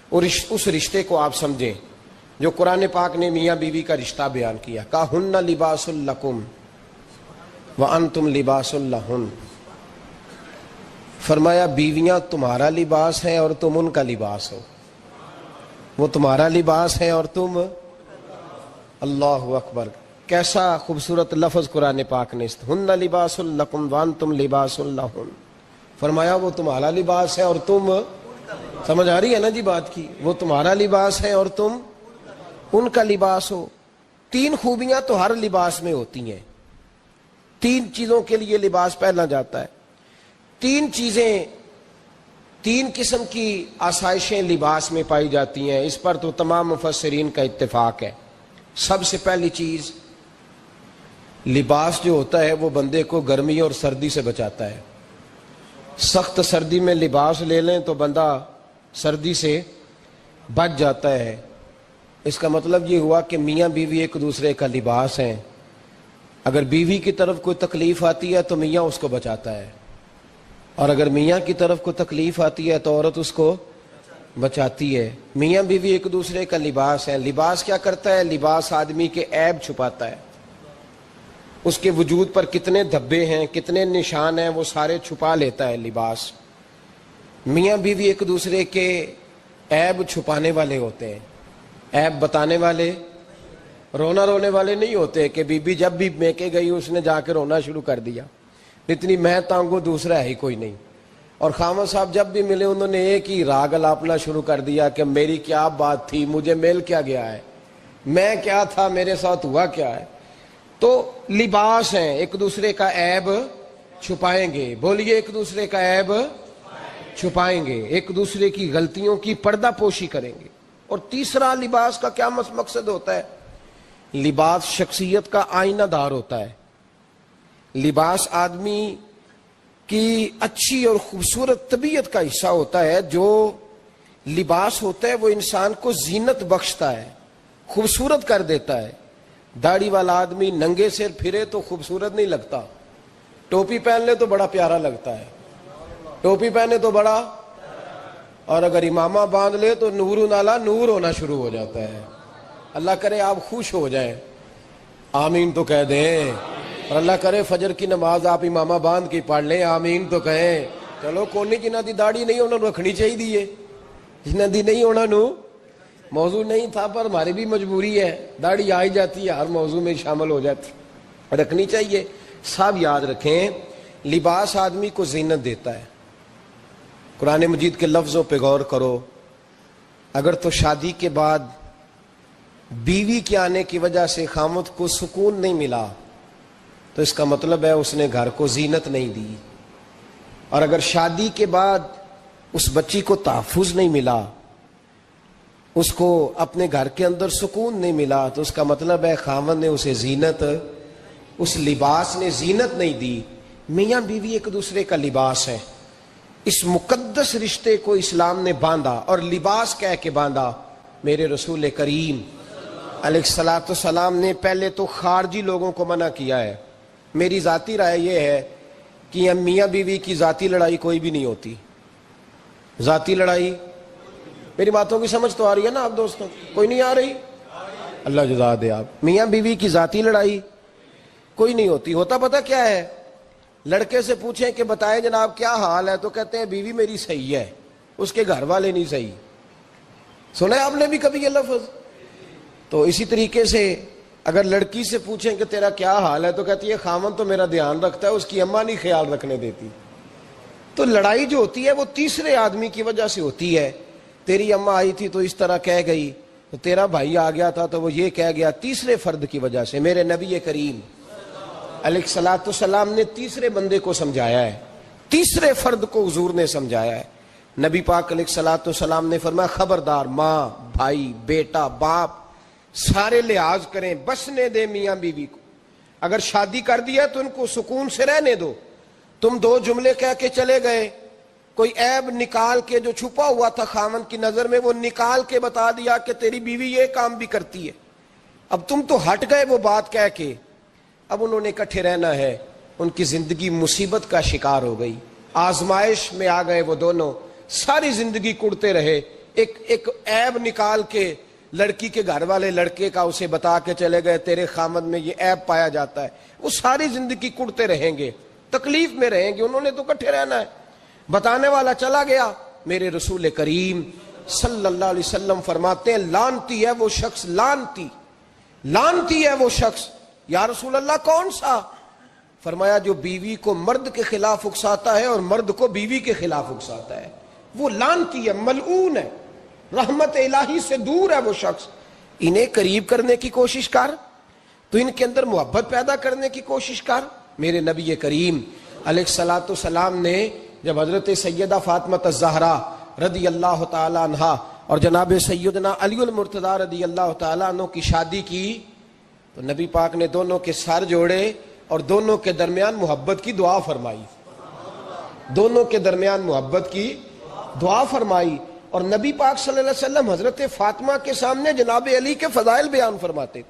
اور اس رشتے کو آپ سمجھیں جو قرآن پاک نے میاں بیوی کا رشتہ بیان کیا، کہا ہن لباس لکم وانتم لباس لہن، فرمایا بیویاں تمہارا لباس ہیں اور تم ان کا لباس ہو، وہ تمہارا لباس ہے اور تم، اللہ اکبر، کیسا خوبصورت لفظ قرآن پاک نے، ہن لباس لکم وانتم لباس لہن، فرمایا وہ تمہارا لباس ہے اور تم، سمجھ آ رہی ہے نا جی بات کی، وہ تمہارا لباس ہے اور تم ان کا لباس ہو۔ تین خوبیاں تو ہر لباس میں ہوتی ہیں، تین چیزوں کے لیے لباس پہنا جاتا ہے، تین چیزیں، تین قسم کی آسائشیں لباس میں پائی جاتی ہیں، اس پر تو تمام مفسرین کا اتفاق ہے۔ سب سے پہلی چیز، لباس جو ہوتا ہے وہ بندے کو گرمی اور سردی سے بچاتا ہے۔ سخت سردی میں لباس لے لیں تو بندہ سردی سے بچ جاتا ہے۔ اس کا مطلب یہ ہوا کہ میاں بیوی ایک دوسرے کا لباس ہیں، اگر بیوی کی طرف کوئی تکلیف آتی ہے تو میاں اس کو بچاتا ہے، اور اگر میاں کی طرف کوئی تکلیف آتی ہے تو عورت اس کو بچاتی ہے۔ میاں بیوی ایک دوسرے کا لباس ہے۔ لباس کیا کرتا ہے؟ لباس آدمی کے عیب چھپاتا ہے، اس کے وجود پر کتنے دھبے ہیں، کتنے نشان ہیں، وہ سارے چھپا لیتا ہے لباس۔ میاں بیوی ایک دوسرے کے عیب چھپانے والے ہوتے ہیں، عیب بتانے والے، رونا رونے والے نہیں ہوتے کہ بی بی جب بھی میکے گئی اس نے جا کے رونا شروع کر دیا، اتنی میں تانگو دوسرا ہے ہی کوئی نہیں، اور خامد صاحب جب بھی ملے انہوں نے ایک ہی راگ الاپنا شروع کر دیا کہ میری کیا بات تھی، مجھے مل کیا گیا ہے، میں کیا تھا، میرے ساتھ ہوا کیا ہے۔ تو لباس ہیں، ایک دوسرے کا عیب چھپائیں گے، بولیے ایک دوسرے کا عیب چھپائیں گے، ایک دوسرے کی غلطیوں کی پردہ پوشی کریں گے۔ اور تیسرا، لباس کا کیا مقصد ہوتا ہے؟ لباس شخصیت کا آئینہ دار ہوتا ہے۔ لباس آدمی کی اچھی اور خوبصورت طبیعت کا حصہ ہوتا ہے۔ جو لباس ہوتا ہے وہ انسان کو زینت بخشتا ہے، خوبصورت کر دیتا ہے۔ داڑھی والا آدمی ننگے سر پھرے تو خوبصورت نہیں لگتا، ٹوپی پہن لے تو بڑا پیارا لگتا ہے، ٹوپی پہنے تو بڑا، اور اگر امامہ باندھ لے تو نور نالا نور ہونا شروع ہو جاتا ہے۔ اللہ کرے آپ خوش ہو جائیں، آمین تو کہہ دیں، اور اللہ کرے فجر کی نماز آپ امامہ باندھ کے پڑھ لیں، آمین تو کہیں۔ چلو کونی جنہ دی داڑھی نہیں انہوں نے رکھنی چاہیے دیئے، جنہ دی نہیں ہونا نو موضوع نہیں تھا، پر ہماری بھی مجبوری ہے، داڑھی آئی جاتی ہے، ہر موضوع میں شامل ہو جاتی، رکھنی چاہیے۔ سب یاد رکھیں، لباس آدمی کو زینت دیتا ہے۔ قرآن مجید کے لفظوں پہ غور کرو، اگر تو شادی کے بعد بیوی کے آنے کی وجہ سے خامد کو سکون نہیں ملا تو اس کا مطلب ہے اس نے گھر کو زینت نہیں دی، اور اگر شادی کے بعد اس بچی کو تحفظ نہیں ملا، اس کو اپنے گھر کے اندر سکون نہیں ملا، تو اس کا مطلب ہے خامد نے اسے زینت، اس لباس نے زینت نہیں دی۔ میاں بیوی ایک دوسرے کا لباس ہے، اس مقدس رشتے کو اسلام نے باندھا، اور لباس کہہ کے باندھا۔ میرے رسول کریم علیہ الصلوۃ والسلام نے پہلے تو خارجی لوگوں کو منع کیا ہے۔ میری ذاتی رائے یہ ہے کہ میاں بیوی کی ذاتی لڑائی کوئی بھی نہیں ہوتی، ذاتی لڑائی، میری باتوں کی سمجھ تو آ رہی ہے نا آپ دوستوں؟ کوئی نہیں آ رہی؟ اللہ جزا دے آپ۔ میاں بیوی کی ذاتی لڑائی کوئی نہیں ہوتی، ہوتا پتہ کیا ہے؟ لڑکے سے پوچھیں کہ بتائیں جناب کیا حال ہے، تو کہتے ہیں بیوی میری صحیح ہے، اس کے گھر والے نہیں صحیح۔ سنا ہے آپ نے بھی کبھی یہ لفظ؟ تو اسی طریقے سے اگر لڑکی سے پوچھیں کہ تیرا کیا حال ہے، تو کہتی ہے خامن تو میرا دھیان رکھتا ہے، اس کی اماں نہیں خیال رکھنے دیتی۔ تو لڑائی جو ہوتی ہے وہ تیسرے آدمی کی وجہ سے ہوتی ہے۔ تیری اماں آئی تھی تو اس طرح کہہ گئی، تو تیرا بھائی آ گیا تھا تو وہ یہ کہہ گیا، تیسرے فرد کی وجہ سے۔ میرے نبی کریم علیہ الصلوۃ والسلام نے تیسرے بندے کو سمجھایا ہے، تیسرے فرد کو حضور نے سمجھایا ہے۔ نبی پاک علیہ الصلوۃ والسلام نے فرمایا خبردار، ماں، بھائی، بیٹا، باپ، سارے لحاظ کریں، بسنے دیں میاں بیوی کو۔ اگر شادی کر دیا تو ان کو سکون سے رہنے دو۔ تم دو جملے کہہ کے چلے گئے، کوئی عیب نکال کے جو چھپا ہوا تھا خامن کی نظر میں وہ نکال کے بتا دیا کہ تیری بیوی یہ کام بھی کرتی ہے، اب تم تو ہٹ گئے وہ بات کہہ کے، اب انہوں نے اکٹھے رہنا ہے، ان کی زندگی مصیبت کا شکار ہو گئی، آزمائش میں آ گئے وہ دونوں، ساری زندگی کڑتے رہے، ایک عیب نکال کے لڑکی کے گھر والے لڑکے کا اسے بتا کے چلے گئے تیرے خامد میں یہ عیب پایا جاتا ہے، وہ ساری زندگی کڑتے رہیں گے، تکلیف میں رہیں گے، انہوں نے تو کٹھے رہنا ہے۔ بتانے والا چلا گیا، میرے رسول کریم صلی اللہ علیہ وسلم فرماتے ہیں لعنتی ہے وہ شخص، لعنتی ہے وہ شخص۔ یا رسول اللہ کون سا؟ فرمایا جو بیوی کو مرد کے خلاف اکساتا ہے اور مرد کو بیوی کے خلاف اکساتا ہے، وہ لعنتی ہے، ملعون ہے، رحمت الہی سے دور ہے وہ شخص۔ انہیں قریب کرنے کی کوشش کر، تو ان کے اندر محبت پیدا کرنے کی کوشش کر۔ میرے نبی کریم علیہ الصلوۃ والسلام نے جب حضرت سیدہ فاطمہ الزہرا رضی اللہ تعالی عنہا اور جناب سیدنا علی المرتضیٰ رضی اللہ تعالی عنہ کی شادی کی تو نبی پاک نے دونوں کے سر جوڑے اور دونوں کے درمیان محبت کی دعا فرمائی، دونوں کے درمیان محبت کی دعا فرمائی۔ اور نبی پاک صلی اللہ علیہ وسلم حضرت فاطمہ کے سامنے جناب علی کے فضائل بیان فرماتے،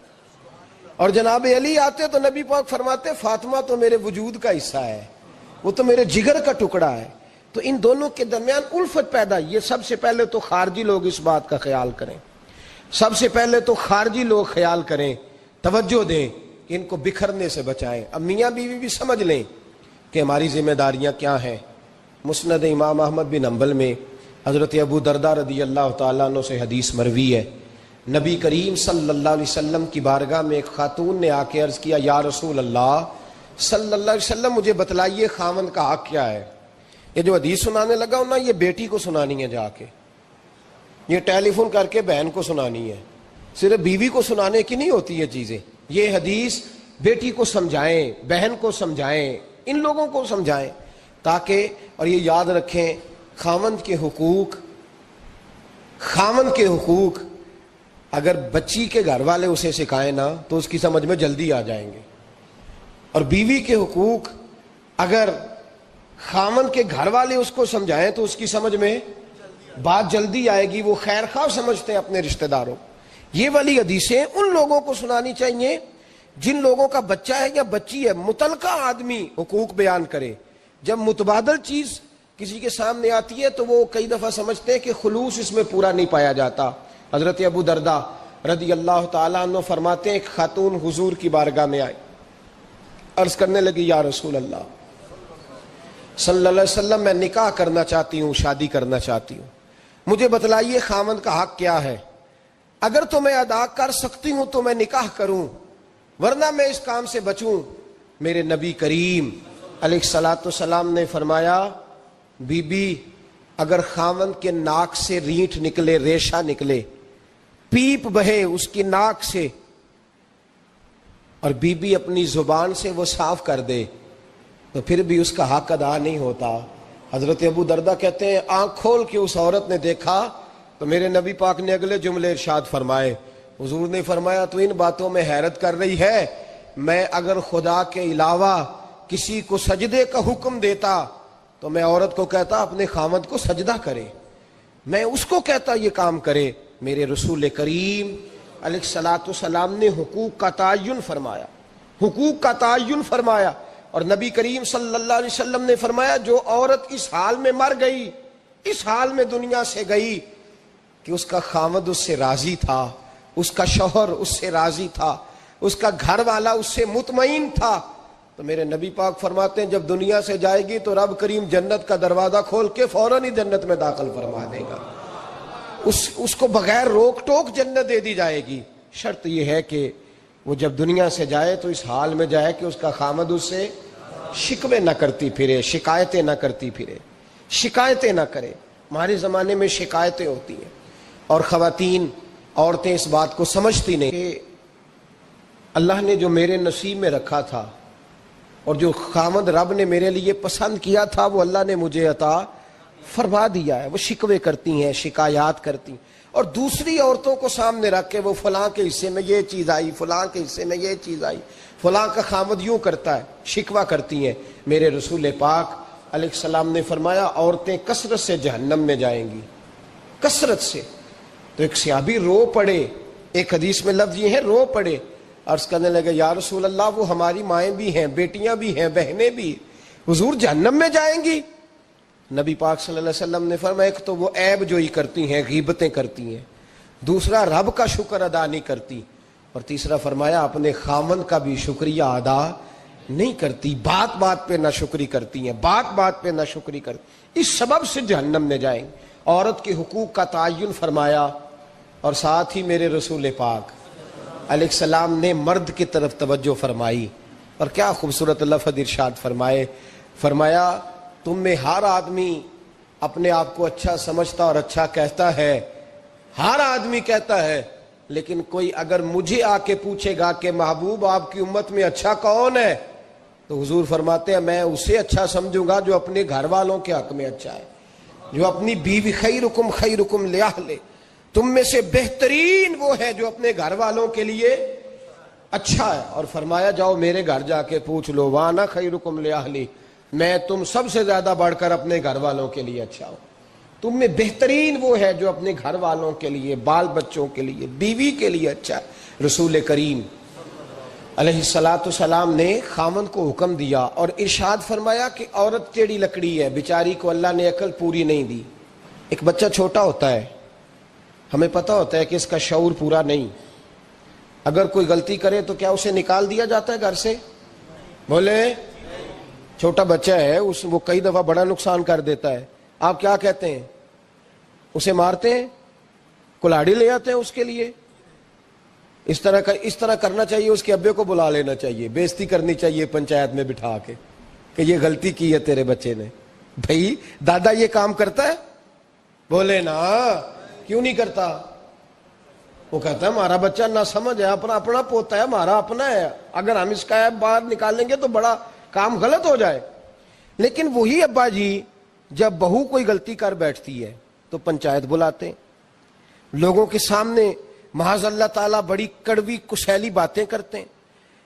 اور جناب علی آتے تو نبی پاک فرماتے فاطمہ تو میرے وجود کا حصہ ہے، وہ تو میرے جگر کا ٹکڑا ہے۔ تو ان دونوں کے درمیان الفت پیدا، یہ سب سے پہلے تو خارجی لوگ اس بات کا خیال کریں، سب سے پہلے تو خارجی لوگ خیال کریں، توجہ دیں، ان کو بکھرنے سے بچائیں۔ اب میاں بیوی بھی سمجھ لیں کہ ہماری ذمہ داریاں کیا ہیں۔ مسند امام احمد بن حنبل میں حضرت ابو درداء رضی اللہ تعالیٰ عنہ سے حدیث مروی ہے، نبی کریم صلی اللہ علیہ وسلم کی بارگاہ میں ایک خاتون نے آ کے عرض کیا یا رسول اللہ صلی اللہ علیہ وسلم مجھے بتلائیے خاوند کا حق کیا ہے۔ یہ جو حدیث سنانے لگا ہوں نا، یہ بیٹی کو سنانی ہے، جا کے یہ ٹیلی فون کر کے بہن کو سنانی ہے، صرف بیوی کو سنانے کی نہیں ہوتی یہ چیزیں۔ یہ حدیث بیٹی کو سمجھائیں، بہن کو سمجھائیں، ان لوگوں کو سمجھائیں تاکہ، اور یہ یاد رکھیں خاوند کے حقوق اگر بچی کے گھر والے اسے سکھائیں نا تو اس کی سمجھ میں جلدی آ جائیں گے، اور بیوی کے حقوق اگر خاوند کے گھر والے اس کو سمجھائیں تو اس کی سمجھ میں بات جلدی آئے گی، وہ خیر خواہ سمجھتے ہیں اپنے رشتہ داروں۔ یہ والی حدیثیں ان لوگوں کو سنانی چاہیے جن لوگوں کا بچہ ہے یا بچی ہے، متعلقہ آدمی حقوق بیان کرے۔ جب متبادل چیز کسی کے سامنے آتی ہے تو وہ کئی دفعہ سمجھتے ہیں کہ خلوص اس میں پورا نہیں پایا جاتا۔ حضرت ابو درداء رضی اللہ تعالیٰ عنہ فرماتے ہیں ایک خاتون حضور کی بارگاہ میں آئی، عرض کرنے لگی یا رسول اللہ صلی اللہ علیہ وسلم میں نکاح کرنا چاہتی ہوں، شادی کرنا چاہتی ہوں، مجھے بتلائیے خاوند کا حق کیا ہے، اگر تو میں ادا کر سکتی ہوں تو میں نکاح کروں، ورنہ میں اس کام سے بچوں۔ میرے نبی کریم علیہ الصلوۃ والسلام نے فرمایا بی بی اگر خاوند کے ناک سے رینٹ نکلے، ریشہ نکلے، پیپ بہے اس کی ناک سے، اور بی بی اپنی زبان سے وہ صاف کر دے تو پھر بھی اس کا حق ادا نہیں ہوتا۔ حضرت ابو درداء کہتے ہیں آنکھ کھول کے اس عورت نے دیکھا تو میرے نبی پاک نے اگلے جملے ارشاد فرمائے، حضور نے فرمایا تو ان باتوں میں حیرت کر رہی ہے، میں اگر خدا کے علاوہ کسی کو سجدے کا حکم دیتا تو میں عورت کو کہتا اپنے خاوند کو سجدہ کرے، میں اس کو کہتا یہ کام کرے۔ میرے رسول کریم علیہ الصلوۃ والسلام نے حقوق کا تعین فرمایا، حقوق کا تعین فرمایا، اور نبی کریم صلی اللہ علیہ وسلم نے فرمایا جو عورت اس حال میں مر گئی، اس حال میں دنیا سے گئی کہ اس کا خاوند اس سے راضی تھا، اس کا شوہر اس سے راضی تھا، اس کا گھر والا اس سے مطمئن تھا، تو میرے نبی پاک فرماتے ہیں جب دنیا سے جائے گی تو رب کریم جنت کا دروازہ کھول کے فوراً ہی جنت میں داخل فرما دے گا، اس کو بغیر روک ٹوک جنت دے دی جائے گی۔ شرط یہ ہے کہ وہ جب دنیا سے جائے تو اس حال میں جائے کہ اس کا خاوند اس سے شکوے نہ کرتی پھرے، شکایتیں نہ کرتی پھرے، شکایتیں نہ کرے۔ ہمارے زمانے میں شکایتیں ہوتی ہیں، اور خواتین عورتیں اس بات کو سمجھتی نہیں کہ اللہ نے جو میرے نصیب میں رکھا تھا اور جو خاوند رب نے میرے لیے پسند کیا تھا وہ اللہ نے مجھے عطا فرما دیا ہے۔ وہ شکوے کرتی ہیں، شکایات کرتی ہیں، اور دوسری عورتوں کو سامنے رکھ کے وہ فلاں کے حصے میں یہ چیز آئی، فلاں کے حصے میں یہ چیز آئی، فلاں کا خاوند یوں کرتا ہے، شکوہ کرتی ہیں۔ میرے رسول پاک علیہ السلام نے فرمایا عورتیں کثرت سے جہنم میں جائیں گی، کثرت سے۔ تو ایک صحابی رو پڑے، ایک حدیث میں لفظ یہ ہے رو پڑے، عرض کرنے لگے یا رسول اللہ وہ ہماری مائیں بھی ہیں، بیٹیاں بھی ہیں، بہنیں بھی، حضور جہنم میں جائیں گی؟ نبی پاک صلی اللہ علیہ وسلم نے فرمایا ایک تو وہ عیب جوئی کرتی ہیں، غیبتیں کرتی ہیں، دوسرا رب کا شکر ادا نہیں کرتی، اور تیسرا فرمایا اپنے خامن کا بھی شکریہ ادا نہیں کرتی، بات بات پہ ناشکری کرتی ہیں، بات بات پہ ناشکری کرتی، اس سبب سے جہنم میں جائیں۔ عورت کے حقوق کا تعین فرمایا، اور ساتھ ہی میرے رسول پاک علیہ السلام نے مرد کی طرف توجہ فرمائی، اور کیا خوبصورت لفظ ارشاد فرمایا تم میں ہر آدمی اپنے آپ کو اچھا سمجھتا اور اچھا کہتا ہے، ہر آدمی کہتا ہے، لیکن کوئی اگر مجھے آ کے پوچھے گا کہ محبوب آپ کی امت میں اچھا کون ہے، تو حضور فرماتے ہیں میں اسے اچھا سمجھوں گا جو اپنے گھر والوں کے حق میں اچھا ہے، جو اپنی بیوی خیرکم لأہلہ، تم میں سے بہترین وہ ہے جو اپنے گھر والوں کے لیے اچھا ہے، اور فرمایا جاؤ میرے گھر جا کے پوچھ لو وانا خیرکم لأہلہ، میں تم سب سے زیادہ بڑھ کر اپنے گھر والوں کے لیے اچھا ہوں، تم میں بہترین وہ ہے جو اپنے گھر والوں کے لیے، بال بچوں کے لیے، بیوی کے لیے اچھا ہے۔ رسول کریم علیہ السلام نے خامند کو حکم دیا اور ارشاد فرمایا کہ عورت ٹیڑھی لکڑی ہے، بیچاری کو اللہ نے عقل پوری نہیں دی۔ ایک بچہ چھوٹا ہوتا ہے، ہمیں پتہ ہوتا ہے کہ اس کا شعور پورا نہیں، اگر کوئی غلطی کرے تو کیا اسے نکال دیا جاتا ہے گھر سے؟ بولے، چھوٹا بچہ ہے، وہ کئی دفعہ بڑا نقصان کر دیتا ہے، آپ کیا کہتے ہیں؟ اسے مارتے ہیں، کلاڑی لے آتے ہیں اس کے لیے؟ اس طرح کرنا چاہیے، اس کے ابے کو بلا لینا چاہیے، بےزتی کرنی چاہیے پنچایت میں بٹھا کے کہ یہ غلطی کی ہے تیرے بچے نے۔ بھائی دادا یہ کام کرتا ہے؟ بولے نا، کیوں نہیں کرتا؟ وہ کہتا ہے ہمارا بچہ نہ سمجھ ہے، اپنا پوتا ہے، ہمارا اپنا ہے، اگر ہم اس کا باہر نکالیں گے تو بڑا کام غلط ہو جائے۔ لیکن وہی ابا جی جب بہو کوئی غلطی کر بیٹھتی ہے تو پنچایت بلاتے ہیں، لوگوں کے سامنے معاذ اللہ تعالیٰ بڑی کڑوی کسیلی باتیں کرتے ہیں،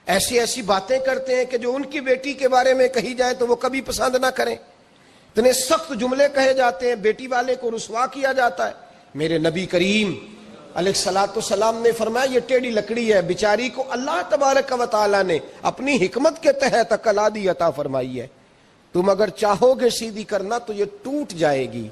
ایسی باتیں کرتے ہیں کہ جو ان کی بیٹی کے بارے میں کہی جائے تو وہ کبھی پسند نہ کریں، اتنے سخت جملے کہے جاتے ہیں، بیٹی والے کو رسوا کیا جاتا ہے۔ میرے نبی کریم علیہ السلام نے فرمایا یہ ٹیڑھی لکڑی ہے، بیچاری کو اللہ تبارک و تعالیٰ نے اپنی حکمت کے تحت عقل عطا فرمائی ہے، تم اگر چاہو گے سیدھی کرنا تو یہ ٹوٹ جائے گی۔